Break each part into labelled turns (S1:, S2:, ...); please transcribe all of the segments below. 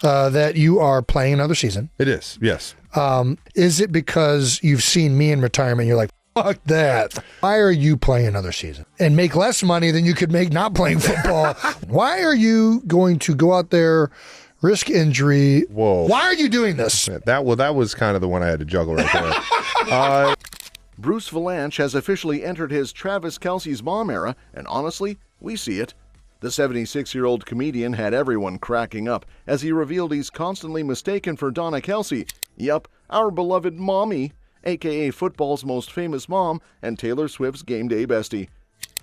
S1: that you are playing another season.
S2: It is, yes.
S1: Is it because you've seen me in retirement and you're like, fuck that? Why are you playing another season and make less money than you could make not playing football? Why are you going to go out there, risk injury?
S2: Whoa.
S1: Why are you doing this?
S2: That was kind of the one I had to juggle right there.
S3: Bruce Vilanch has officially entered his Travis Kelce's mom era, and honestly, we see it. The 76-year-old comedian had everyone cracking up as he revealed he's constantly mistaken for Donna Kelce. Yup, our beloved mommy, aka football's most famous mom and Taylor Swift's game day bestie.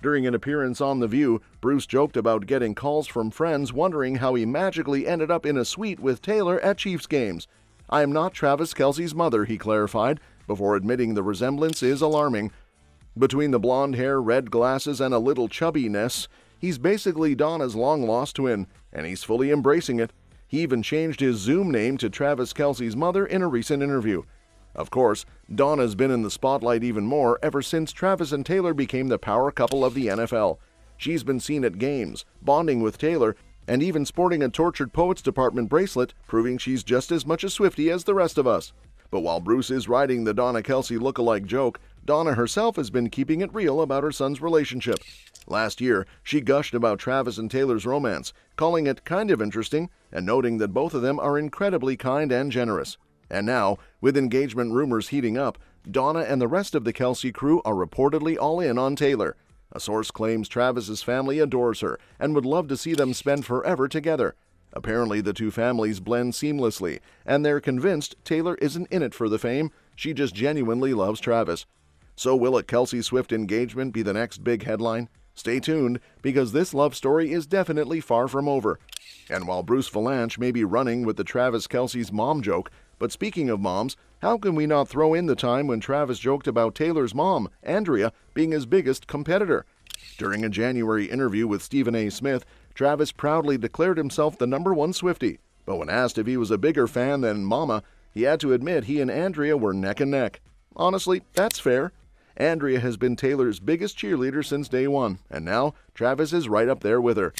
S3: During an appearance on The View, Bruce joked about getting calls from friends wondering how he magically ended up in a suite with Taylor at Chiefs games. "I am not Travis Kelce's mother," he clarified, before admitting the resemblance is alarming. Between the blonde hair, red glasses, and a little chubbiness, he's basically Donna's long-lost twin, and he's fully embracing it. He even changed his Zoom name to Travis Kelce's mother in a recent interview. Of course, Donna's been in the spotlight even more ever since Travis and Taylor became the power couple of the NFL. She's been seen at games, bonding with Taylor, and even sporting a Tortured Poets Department bracelet, proving she's just as much a Swiftie as the rest of us. But while Bruce is riding the Donna Kelce look-alike joke, Donna herself has been keeping it real about her son's relationship. Last year, she gushed about Travis and Taylor's romance, calling it kind of interesting and noting that both of them are incredibly kind and generous. And now, with engagement rumors heating up, Donna and the rest of the Kelce crew are reportedly all in on Taylor. A source claims Travis's family adores her and would love to see them spend forever together. Apparently, the two families blend seamlessly, and they're convinced Taylor isn't in it for the fame, she just genuinely loves Travis. So will a Kelce-Swift engagement be the next big headline? Stay tuned, because this love story is definitely far from over. And while Bruce Vilanch may be running with the Travis Kelce's mom joke, but speaking of moms, how can we not throw in the time when Travis joked about Taylor's mom, Andrea, being his biggest competitor? During a January interview with Stephen A. Smith, Travis proudly declared himself the #1 Swiftie, but when asked if he was a bigger fan than Mama, he had to admit he and Andrea were neck and neck. Honestly, that's fair. Andrea has been Taylor's biggest cheerleader since day one, and now Travis is right up there with her.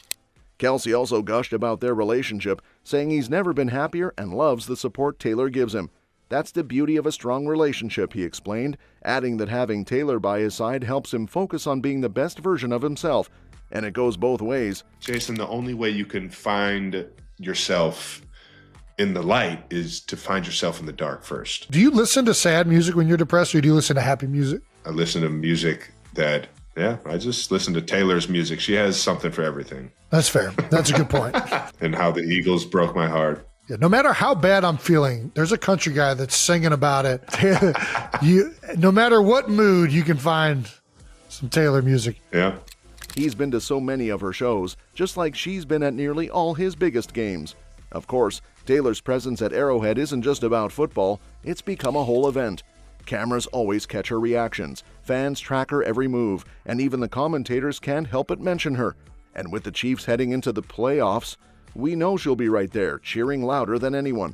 S3: Kelce also gushed about their relationship, saying he's never been happier and loves the support Taylor gives him. That's the beauty of a strong relationship, he explained, adding that having Taylor by his side helps him focus on being the best version of himself. And it goes both ways.
S4: Jason, the only way you can find yourself in the light is to find yourself in the dark first.
S1: Do you listen to sad music when you're depressed, or do you listen to happy music?
S4: I listen to music that, I just listen to Taylor's music. She has something for everything.
S1: That's fair. That's a good point.
S4: And How the Eagles Broke My Heart.
S1: Yeah, no matter how bad I'm feeling, there's a country guy that's singing about it. No matter what mood, you can find some Taylor music.
S4: Yeah.
S3: He's been to so many of her shows, just like she's been at nearly all his biggest games. Of course, Taylor's presence at Arrowhead isn't just about football, it's become a whole event. Cameras always catch her reactions, fans track her every move, and even the commentators can't help but mention her. And with the Chiefs heading into the playoffs, we know she'll be right there, cheering louder than anyone.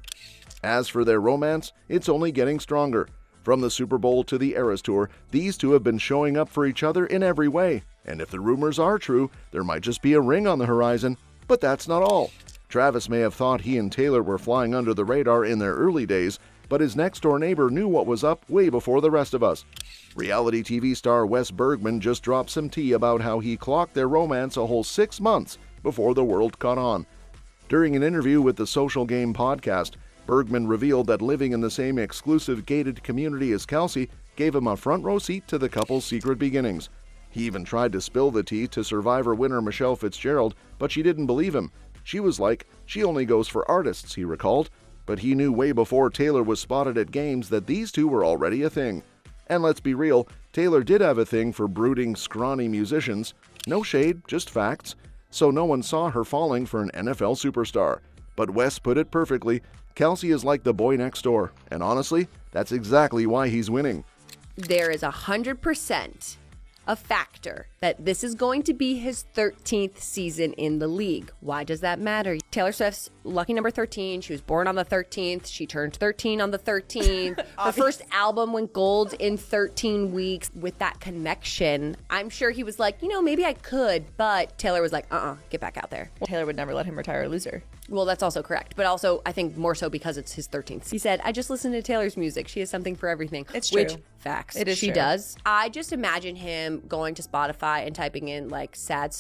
S3: As for their romance, it's only getting stronger. From the Super Bowl to the Eras Tour, these two have been showing up for each other in every way. And if the rumors are true, there might just be a ring on the horizon. But that's not all. Travis may have thought he and Taylor were flying under the radar in their early days, but his next-door neighbor knew what was up way before the rest of us. Reality TV star Wes Bergman just dropped some tea about how he clocked their romance a whole 6 months before the world caught on. During an interview with the Social Game podcast, Bergman revealed that living in the same exclusive gated community as Kelce gave him a front-row seat to the couple's secret beginnings. He even tried to spill the tea to Survivor winner Michelle Fitzgerald, but she didn't believe him. She was like, she only goes for artists, he recalled. But he knew way before Taylor was spotted at games that these two were already a thing. And let's be real, Taylor did have a thing for brooding, scrawny musicians. No shade, just facts. So no one saw her falling for an NFL superstar. But Wes put it perfectly, Kelce is like the boy next door. And honestly, that's exactly why he's winning.
S5: There is 100% a factor that this is going to be his 13th season in the league. Why does that matter? Taylor Swift's lucky number 13. She was born on the 13th. She turned 13 on the 13th. Her first album went gold in 13 weeks. With that connection, I'm sure he was like, maybe I could, but Taylor was like, get back out there.
S6: Taylor would never let him retire a loser.
S5: Well, that's also correct. But also, I think more so because it's his 13th. He said, I just listen to Taylor's music. She has something for everything.
S6: It's true.
S5: Which, facts.
S6: It is
S5: She
S6: true.
S5: does. I just imagine him going to Spotify and typing in like sad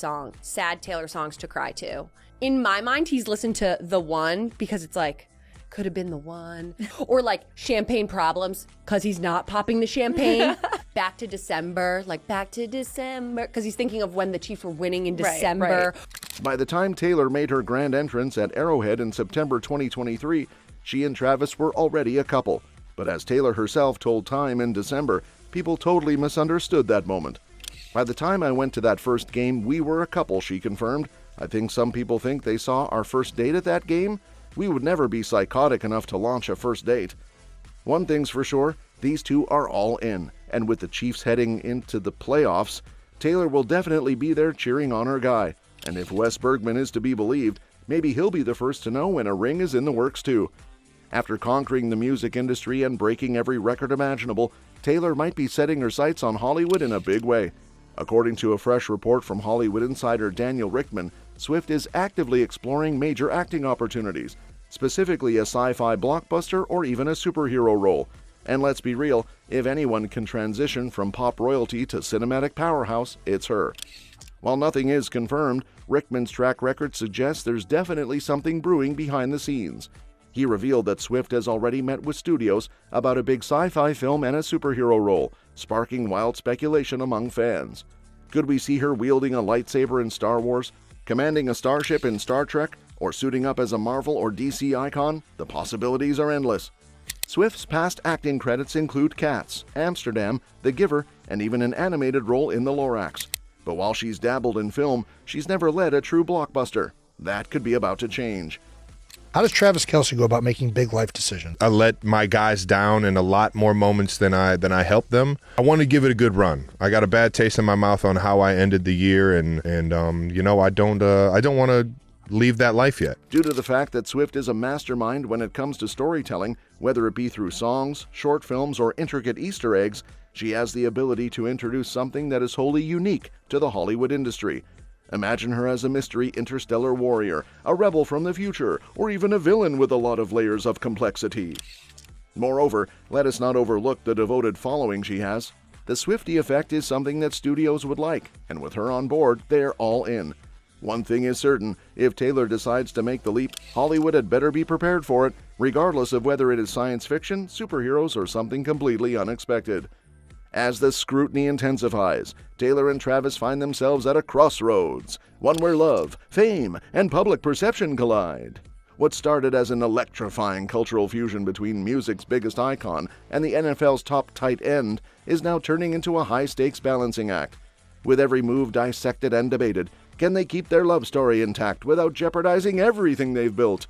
S5: Taylor songs to cry to. In my mind, he's listened to The One because it's like, could have been the one. Or like Champagne Problems because he's not popping the champagne. Back to December, because he's thinking of when the Chiefs were winning in December.
S6: Right.
S3: By the time Taylor made her grand entrance at Arrowhead in September 2023, she and Travis were already a couple. But as Taylor herself told Time in December, people totally misunderstood that moment. By the time I went to that first game, we were a couple, she confirmed. I think some people think they saw our first date at that game. We would never be psychotic enough to launch a first date. One thing's for sure, these two are all in, and with the Chiefs heading into the playoffs, Taylor will definitely be there cheering on her guy. And if Wes Bergman is to be believed, maybe he'll be the first to know when a ring is in the works too. After conquering the music industry and breaking every record imaginable, Taylor might be setting her sights on Hollywood in a big way. According to a fresh report from Hollywood insider Daniel Richtman, Swift is actively exploring major acting opportunities, specifically a sci-fi blockbuster or even a superhero role. And let's be real, if anyone can transition from pop royalty to cinematic powerhouse, it's her. While nothing is confirmed, Richtman's track record suggests there's definitely something brewing behind the scenes. He revealed that Swift has already met with studios about a big sci-fi film and a superhero role, sparking wild speculation among fans. Could we see her wielding a lightsaber in Star Wars, commanding a starship in Star Trek, or suiting up as a Marvel or DC icon? The possibilities are endless. Swift's past acting credits include Cats, Amsterdam, The Giver, and even an animated role in The Lorax. But while she's dabbled in film, she's never led a true blockbuster. That could be about to change.
S1: How does Travis Kelce go about making big life decisions?
S2: I let my guys down in a lot more moments than I helped them. I want to give it a good run. I got a bad taste in my mouth on how I ended the year, and I don't want to leave that life yet.
S3: Due to the fact that Swift is a mastermind when it comes to storytelling, whether it be through songs, short films, or intricate Easter eggs, she has the ability to introduce something that is wholly unique to the Hollywood industry. Imagine her as a mystery interstellar warrior, a rebel from the future, or even a villain with a lot of layers of complexity. Moreover, let us not overlook the devoted following she has. The Swiftie effect is something that studios would like, and with her on board, they're all in. One thing is certain, if Taylor decides to make the leap, Hollywood had better be prepared for it, regardless of whether it is science fiction, superheroes, or something completely unexpected. As the scrutiny intensifies, Taylor and Travis find themselves at a crossroads, one where love, fame, and public perception collide. What started as an electrifying cultural fusion between music's biggest icon and the NFL's top tight end is now turning into a high-stakes balancing act. With every move dissected and debated, can they keep their love story intact without jeopardizing everything they've built?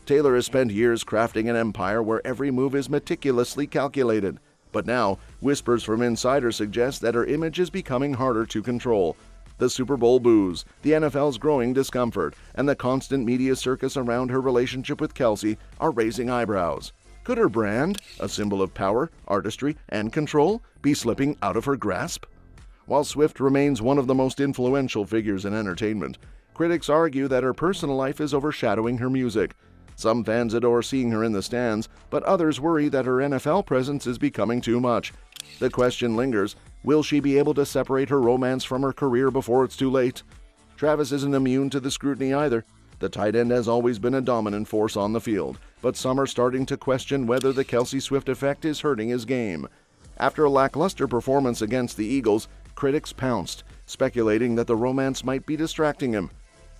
S3: Taylor has spent years crafting an empire where every move is meticulously calculated. But now, whispers from insiders suggest that her image is becoming harder to control. The Super Bowl boos, the NFL's growing discomfort, and the constant media circus around her relationship with Kelce are raising eyebrows. Could her brand, a symbol of power, artistry, and control, be slipping out of her grasp? While Swift remains one of the most influential figures in entertainment, critics argue that her personal life is overshadowing her music. Some fans adore seeing her in the stands, but others worry that her NFL presence is becoming too much. The question lingers, will she be able to separate her romance from her career before it's too late? Travis isn't immune to the scrutiny either. The tight end has always been a dominant force on the field, but some are starting to question whether the Kelce-Swift effect is hurting his game. After a lackluster performance against the Eagles, critics pounced, speculating that the romance might be distracting him.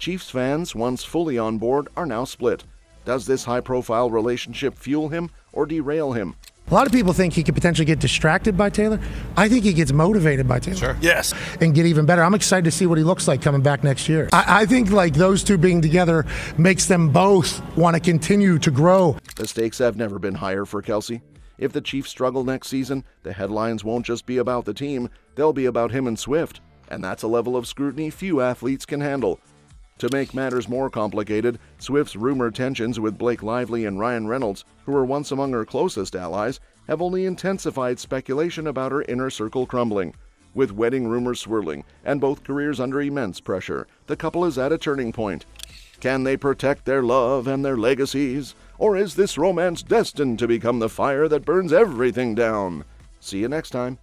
S3: Chiefs fans, once fully on board, are now split. Does this high-profile relationship fuel him or derail him?
S7: A lot of people think he could potentially get distracted by Taylor. I think he gets motivated by Taylor.
S8: Sure. Yes.
S7: And get even better. I'm excited to see what he looks like coming back next year. I think like those two being together makes them both want to continue to grow.
S3: The stakes have never been higher for Kelce. If the Chiefs struggle next season, the headlines won't just be about the team, they'll be about him and Swift. And that's a level of scrutiny few athletes can handle. To make matters more complicated, Swift's rumored tensions with Blake Lively and Ryan Reynolds, who were once among her closest allies, have only intensified speculation about her inner circle crumbling. With wedding rumors swirling and both careers under immense pressure, the couple is at a turning point. Can they protect their love and their legacies? Or is this romance destined to become the fire that burns everything down? See you next time.